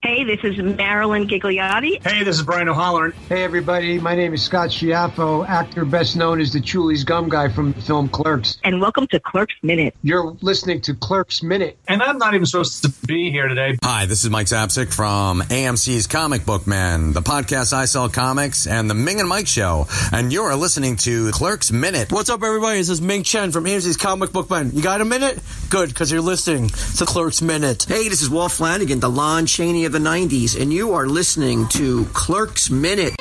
Hey, this is Marilyn Gigliotti. Hey, this is Brian O'Halloran. Hey, everybody. My name is Scott Schiaffo, actor best known as the Chulies Gum Guy from the film Clerks. And welcome to Clerks Minute. You're listening to Clerks Minute. And I'm not even supposed to be here today. Hi, this is Mike Zapsik from AMC's Comic Book Man, the podcast I Sell Comics, and the Ming and Mike Show. And you're listening to Clerks Minute. What's up, everybody? This is Ming Chen from AMC's Comic Book Man. You got a minute? Good, because you're listening to Clerks Minute. Hey, this is Walt Flanagan, the Lon Chaney of the 90s, and you are listening to Clerks Minute.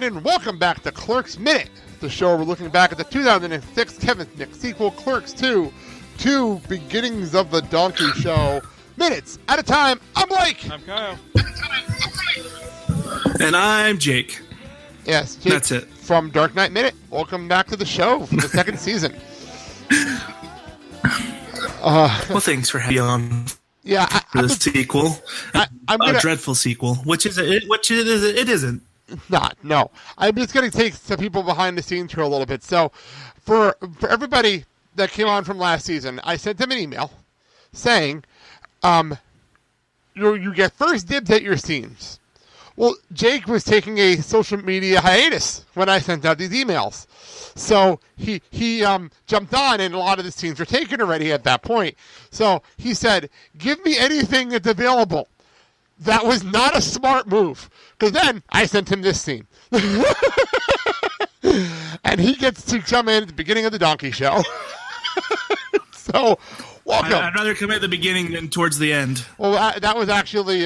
And welcome back to Clerks Minute, the show where we're looking back at the 2006 Kevin Smith sequel, Clerks 2, Two Beginnings of the Donkey Show. Minutes at a time. I'm Blake. I'm Kyle. And I'm Jake. Yes, Jake. That's it. From Dark Knight Minute. Welcome back to the show for the second season. Well, thanks for having me on. Yeah, for the sequel. I'm gonna, a dreadful sequel, which is it? It isn't. No. I'm just going to take some people behind the scenes here a little bit. So, for everybody that came on from last season, I sent them an email saying, you get first dibs at your scenes. Well, Jake was taking a social media hiatus when I sent out these emails. So he jumped on, and a lot of the scenes were taken already at that point. So he said, give me anything that's available. That was not a smart move, because then I sent him this scene. And he gets to come in at the beginning of the Donkey Show. So, welcome. I'd rather come at the beginning than towards the end. Well, that was actually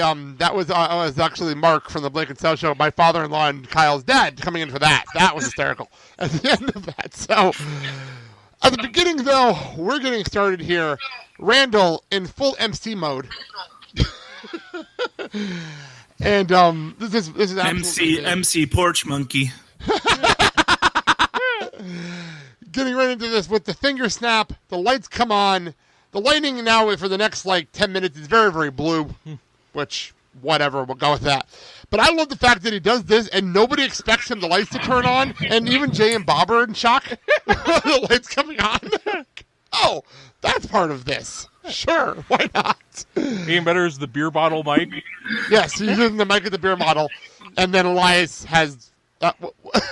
Mark from the Blake and Sal Show, my father-in-law and Kyle's dad, coming in for that. That was hysterical at the end of that. So, at the beginning, though, we're getting started here. Randal in full MC mode. And this is MC Porch Monkey. Getting right into this with the finger snap, the lights come on. The lighting now for the next 10 minutes is very, very blue, which whatever, we'll go with that. But I love the fact that he does this and nobody expects him the lights to turn on, and even Jay and Bob are in shock. The lights coming on. Oh, that's part of this. Sure, why not? Even better is the beer bottle mic. Yes, he's using the mic of the beer bottle, and then Elias has are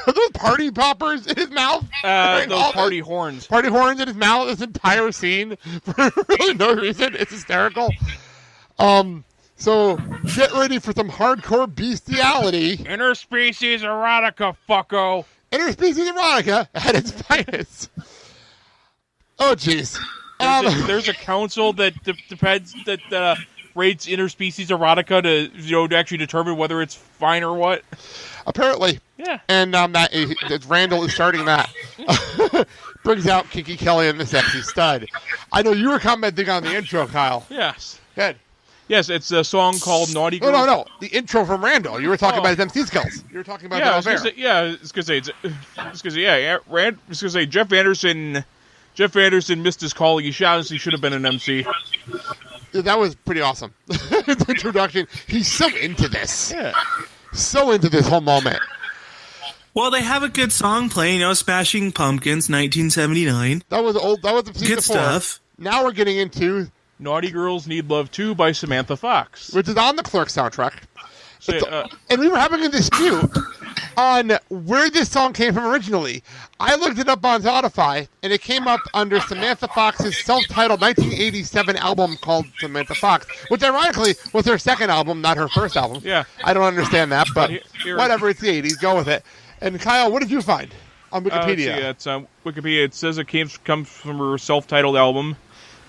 those party poppers in his mouth? Those party horns. Party horns in his mouth. This entire scene for really no reason. It's hysterical. So get ready for some hardcore bestiality. Interspecies erotica, fucko. Interspecies erotica at its finest. Oh, jeez. There's a council that depends that rates interspecies erotica to actually determine whether it's fine or what. Apparently, yeah. And that Randal is starting that. Brings out Kinky Kelly and the Sexy Stud. I know you were commenting on the intro, Kyle. Yes. Good. Yes, it's a song called Naughty Girl. No. The intro from Randal. You were talking about his MC skills. You were talking about that off-air. Jeff Anderson missed his calling. He honestly should have been an MC. That was pretty awesome. The introduction. He's so into this. Yeah. So into this whole moment. Well, they have a good song playing, Smashing Pumpkins, 1979. That was old. That was the good stuff. Now we're getting into Naughty Girls Need Love 2 by Samantha Fox, which is on the Clerks soundtrack. And we were having a dispute on where this song came from originally. I looked it up on Spotify, and it came up under Samantha Fox's self-titled 1987 album called Samantha Fox, which ironically was her second album, not her first album. Yeah. I don't understand that, but whatever, it's the 80s, go with it. And Kyle, what did you find on Wikipedia? It's Wikipedia. It says it comes from her self-titled album.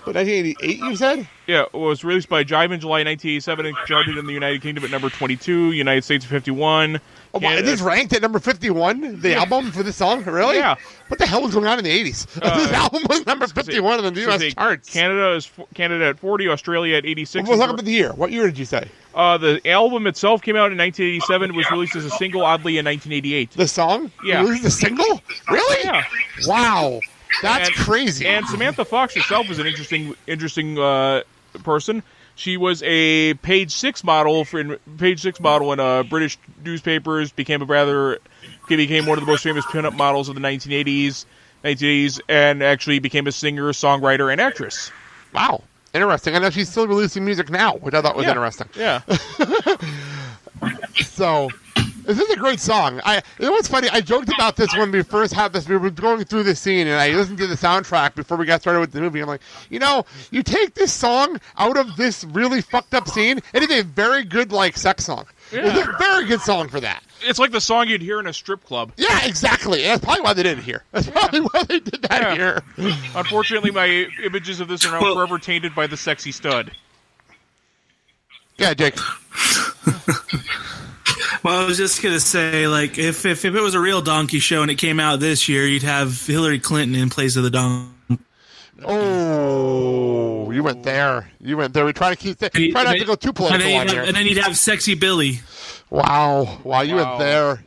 But 1988, you said? Yeah, it was released by Jive in July 1987 and charted in the United Kingdom at number 22, United States at 51. Oh, it is ranked at number 51, the album for this song? Really? Yeah. What the hell was going on in the 80s? This album was number 51 in the U.S. charts. Canada at 40, Australia at 86. Well, look up at the year. What year did you say? The album itself came out in 1987. It was released as a single, oddly, in 1988. The song? Yeah. Released a single? Really? Yeah. Wow. That's crazy. And Samantha Fox herself was an interesting person. She was a page 6 model in British newspapers. Became one of the most famous pinup models of the 1980s, and actually became a singer, songwriter, and actress. Wow, interesting. I know she's still releasing music now, which I thought was interesting. Yeah. So, this is a great song. You know what's funny? I joked about this when we first had this. We were going through the scene, and I listened to the soundtrack before we got started with the movie. I'm like, you take this song out of this really fucked up scene, it is a very good, sex song. Yeah. It's a very good song for that. It's like the song you'd hear in a strip club. Yeah, exactly. And that's probably why they did it here. That's probably why they did that here. Unfortunately, my images of this are now forever tainted by the sexy stud. Yeah, Jake. Well, I was just going to say, if it was a real donkey show and it came out this year, you'd have Hillary Clinton in place of the donkey. Oh, you went there. We try not to go too political on here. And then you'd have Sexy Billy. Wow, you went there.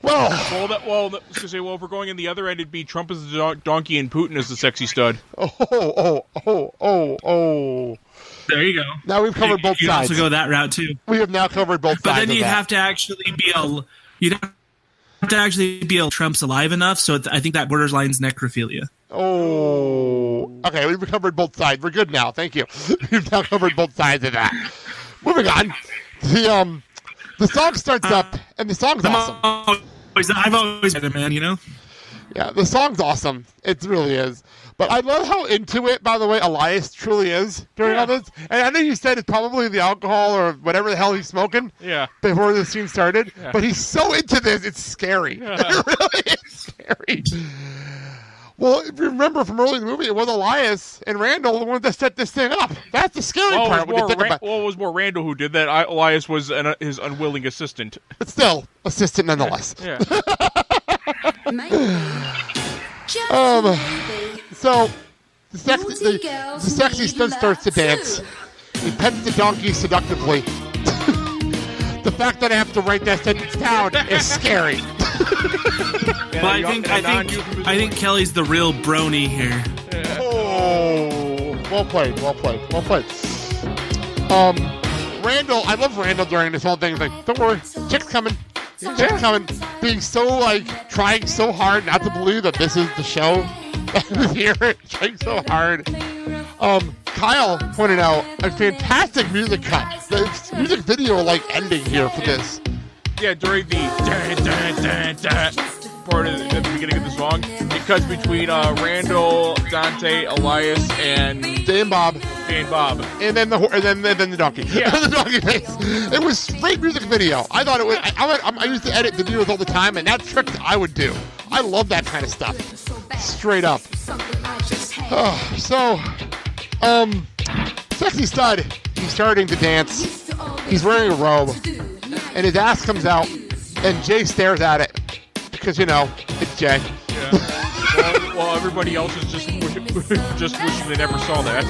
Well, if we're going in the other end, it'd be Trump as the donkey and Putin as the sexy stud. Oh. There you go. Now we've covered both sides. You could also go that route too. We have now covered both sides. But then you'd have to actually be Trump's alive enough, so I think that borderline's necrophilia. Oh, okay. We've covered both sides. We're good now. Thank you. We've now covered both sides of that. Moving on. The song starts up, and the song's awesome. I've always been a man, Yeah, the song's awesome. It really is. But I love how into it, by the way, Elias truly is during all this. And I know you said it's probably the alcohol or whatever the hell he's smoking before the scene started. Yeah. But he's so into this, it's scary. Yeah. It really is scary. Well, if you remember from early in the movie, it was Elias and Randal the ones that set this thing up. That's the scary part when you think about it. Well, it was more Randal who did that. Elias was his unwilling assistant. But still, assistant nonetheless. Yeah. So, the sexy stud starts to dance. He pets the donkey seductively. The fact that I have to write that sentence down is scary. Well, I think Kelly's the real brony here. Yeah. Oh, well played. Randal, I love Randal during this whole thing. He's like, don't worry, chick's coming. Chick's coming. Being so, trying so hard not to believe that this is the show. Here, trying so hard. Kyle pointed out a fantastic music cut. The music video ending here for this. Yeah, during the part at the beginning of the song, it cuts between Randal, Dante, Elias, and Bob. And then the donkey. Yeah. The donkey face. It was great music video. I thought it was. I used to edit the videos all the time, and that's trick I would do. I love that kind of stuff. Straight up. Sexy stud. He's starting to dance. He's wearing a robe, and his ass comes out, and Jay stares at it because it's Jay. Yeah. Well, everybody else is just wishing they never saw that.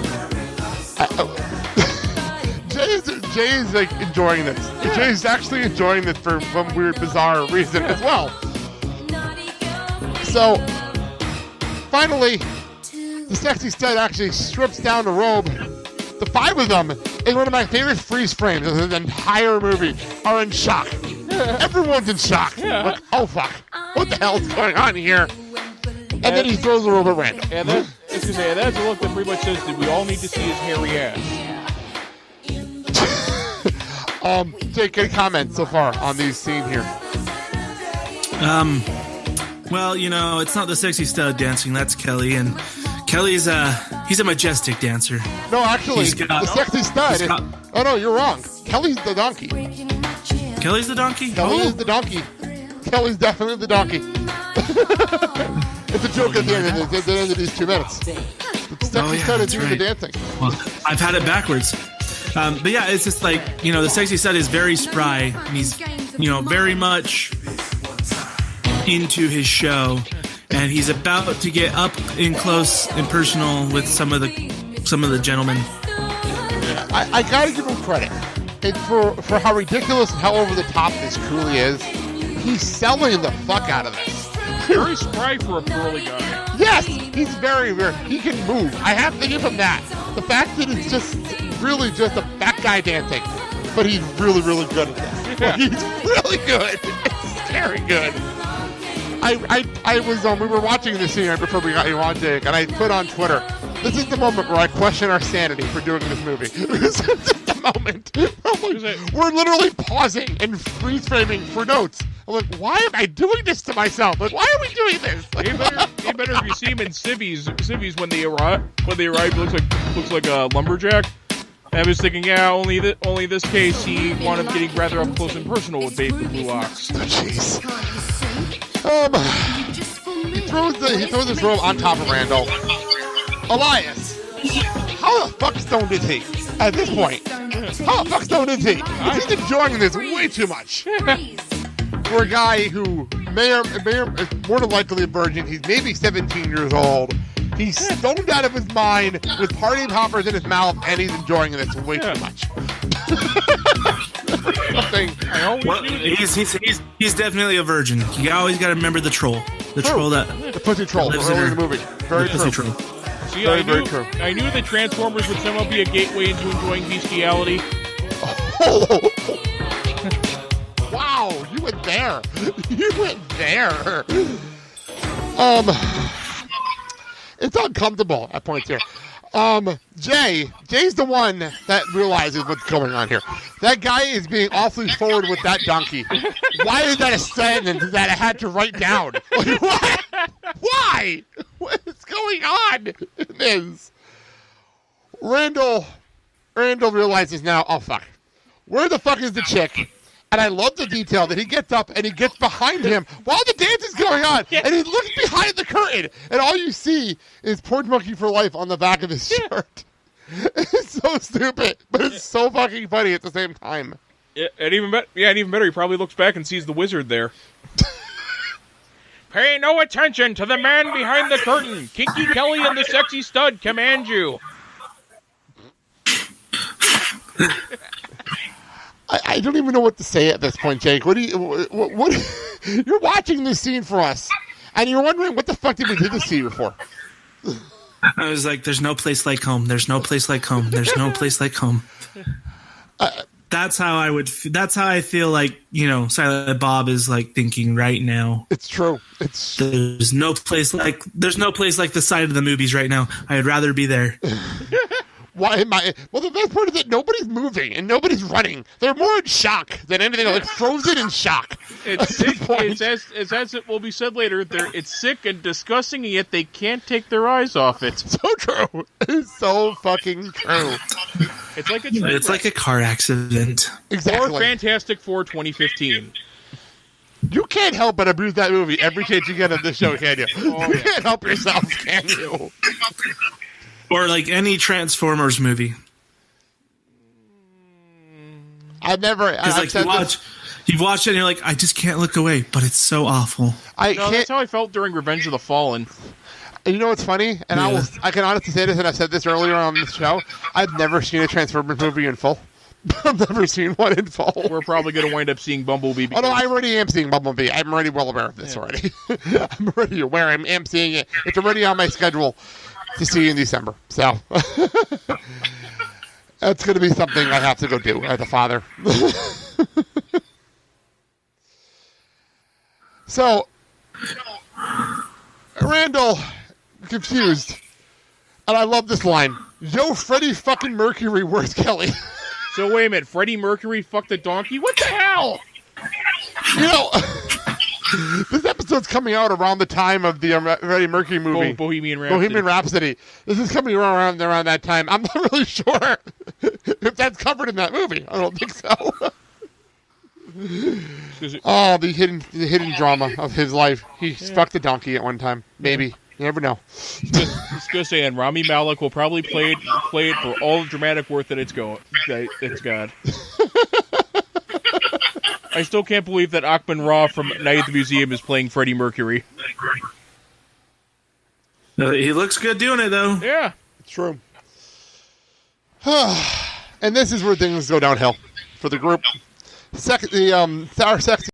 Jay's enjoying this. Jay's actually enjoying this for some weird, bizarre reason as well. So, finally, the sexy stud actually strips down the robe. The five of them, in one of my favorite freeze frames of the entire movie, are in shock. Everyone's in shock. Yeah. Oh, fuck. What the hell is going on here? And then he throws the robe at Randal. And that's a look that pretty much says that we all need to see his hairy ass. Jake, any comments so far on these scenes here? Well, it's not the sexy stud dancing. That's Kelly, and Kelly's he's a majestic dancer. No, actually, the sexy stud. Oh no, you're wrong. Kelly's the donkey. Kelly's the donkey? Kelly is the donkey. Kelly's definitely the donkey. It's a joke at the end of these 2 minutes. The sexy stud is doing the dancing. Well, I've had it backwards. But yeah, it's just the sexy stud is very spry, and he's, very much into his show, and he's about to get up in close and personal with some of the gentlemen. Yeah. I gotta give him credit. It's for how ridiculous and how over the top this truly is. He's selling the fuck out of this. Very spry for a burly guy. Yes, he's very, he can move. I have to give him that. The fact that it's just really just a fat guy dancing, but he's really, really good at this. Yeah. He's really good. It's very good. I was we were watching this scene right before we got you on, Jake, and I put on Twitter, this is the moment where I question our sanity for doing this movie. This is the moment. We're literally pausing and freeze framing for notes. I'm like, why am I doing this to myself? Like, why are we doing this? Like, Even better if you see him in civvies when they arrive. He looks like a lumberjack. And I was thinking, yeah, only this case he wound up getting rather up close and personal with Babe the Blue Ox. Oh, jeez. He throws this robe on top of Randall. Elias, how the fuck stoned is he at this point? How the fuck stoned is he? He's enjoying this way too much. For a guy who may or is more than likely a virgin, he's maybe 17 years old. He's stoned out of his mind with party poppers in his mouth, and he's enjoying this way too much. He's definitely a virgin. You always got to remember the troll. The pussy troll early in the movie. Very true. See, I knew that Transformers would somehow be a gateway into enjoying bestiality. Oh. Wow, you went there. It's uncomfortable at points here. Jay's the one that realizes what's going on here. That guy is being awfully forward with that donkey. Why is that a sentence that I had to write down? Like, what? Why? What is going on in this? Randall realizes now, oh fuck, where the fuck is the chick? And I love the detail that he gets up and he gets behind him while the dance is going on. Yeah. And he looks behind the curtain. And all you see is Porch Monkey for Life on the back of his shirt. It's so stupid, but it's so fucking funny at the same time. Yeah, and even better, he probably looks back and sees the wizard there. Pay no attention to the man behind the curtain. Kinky Kelly and the sexy stud command you. I don't even know what to say at this point, Jake. What you're watching this scene for us, and you're wondering what the fuck did we do this scene for? I was like, "There's no place like home. There's no place like home. There's no place like home." That's how I would. That's how I feel like Silent Bob is like thinking right now. It's true. There's no place like the side of the movies right now. I'd rather be there. Why am I? Well, the best part is that nobody's moving and nobody's running. They're more in shock than anything else. Like frozen in shock. It's sick. It's as it will be said later. It's sick and disgusting, and yet they can't take their eyes off it. So true. It's so fucking true. It's like a car accident. Exactly. Or Fantastic Four 2015. You can't help but abuse that movie every chance you get on this show, can you? You can't help yourself, can you? Or like any Transformers movie. I've never. You've watched it and you're like, I just can't look away, but it's so awful. That's how I felt during Revenge of the Fallen. You know what's funny? And I can honestly say this, and I've said this earlier on the show. I've never seen a Transformers movie in full. I've never seen one in full. We're probably going to wind up seeing Bumblebee. Oh, no, I already am seeing Bumblebee. I'm already well aware of this already. I'm already aware. I am seeing it. It's already on my schedule to see in December. So that's going to be something I have to go do as a father. So Randall, confused. And I love this line. Yo, Freddie fucking Mercury, where's Kelly? So wait a minute, Freddie Mercury fucked the donkey? What the hell? This episode's coming out around the time of the Freddie Mercury movie. Bohemian Rhapsody. This is coming around that time. I'm not really sure if that's covered in that movie. I don't think so. Oh, the hidden drama of his life. He fucked the donkey at one time. Maybe. You never know. Just gonna say, and Rami Malek will probably play it for all the dramatic worth that it's got. I still can't believe that Achman Ra from Night at the Museum is playing Freddie Mercury. He looks good doing it, though. Yeah, it's true. And this is where things go downhill for the group. Our sexy